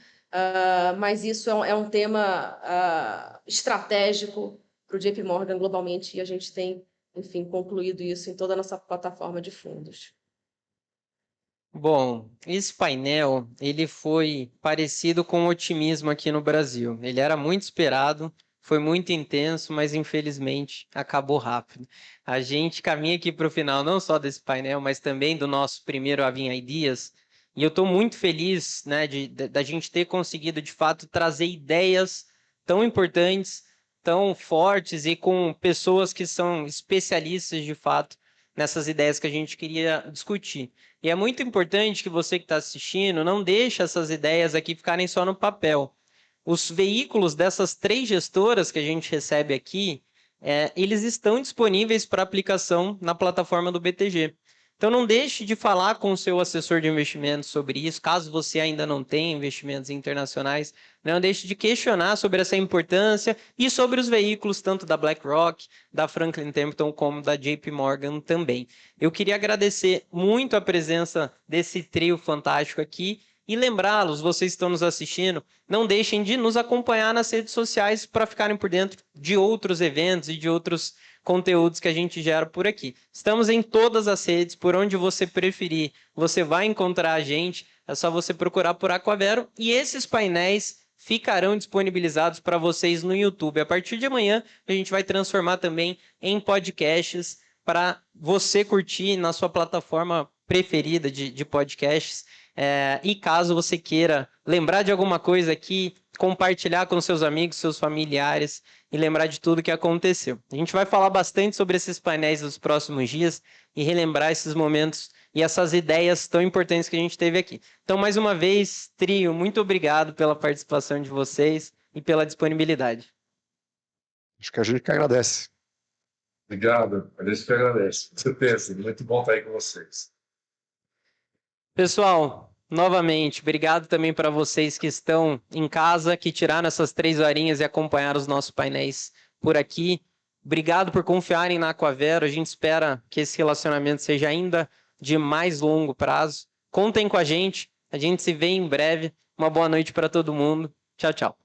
mas isso é um tema estratégico para o JP Morgan globalmente, e a gente tem, enfim, concluído isso em toda a nossa plataforma de fundos. Bom, esse painel, ele foi parecido com o otimismo aqui no Brasil. Ele era muito esperado, foi muito intenso, mas infelizmente acabou rápido. A gente caminha aqui para o final não só desse painel, mas também do nosso primeiro Avin Ideas, e eu estou muito feliz, né, da gente ter conseguido, de fato, trazer ideias tão importantes, tão fortes e com pessoas que são especialistas, de fato, nessas ideias que a gente queria discutir. E é muito importante que você que está assistindo não deixe essas ideias aqui ficarem só no papel. Os veículos dessas 3 gestoras que a gente recebe aqui, eles estão disponíveis para aplicação na plataforma do BTG. Então não deixe de falar com o seu assessor de investimentos sobre isso, caso você ainda não tenha investimentos internacionais, não deixe de questionar sobre essa importância e sobre os veículos tanto da BlackRock, da Franklin Templeton como da JP Morgan também. Eu queria agradecer muito a presença desse trio fantástico aqui e lembrá-los, vocês que estão nos assistindo, não deixem de nos acompanhar nas redes sociais para ficarem por dentro de outros eventos e de outros conteúdos que a gente gera por aqui. Estamos em todas as redes, por onde você preferir, você vai encontrar a gente, é só você procurar por Aquavero e esses painéis ficarão disponibilizados para vocês no YouTube. A partir de amanhã, a gente vai transformar também em podcasts para você curtir na sua plataforma preferida de podcasts. E caso você queira lembrar de alguma coisa aqui, compartilhar com seus amigos, seus familiares e lembrar de tudo que aconteceu. A gente vai falar bastante sobre esses painéis nos próximos dias e relembrar esses momentos e essas ideias tão importantes que a gente teve aqui. Então, mais uma vez, trio, muito obrigado pela participação de vocês e pela disponibilidade. Acho que a gente que agradece. Obrigado, a gente que agradece. Com certeza, muito bom estar aí com vocês. Pessoal, novamente, obrigado também para vocês que estão em casa, que tiraram essas 3 horinhas e acompanharam os nossos painéis por aqui. Obrigado por confiarem na Aquavero. A gente espera que esse relacionamento seja ainda de mais longo prazo. Contem com a gente se vê em breve. Uma boa noite para todo mundo. Tchau, tchau.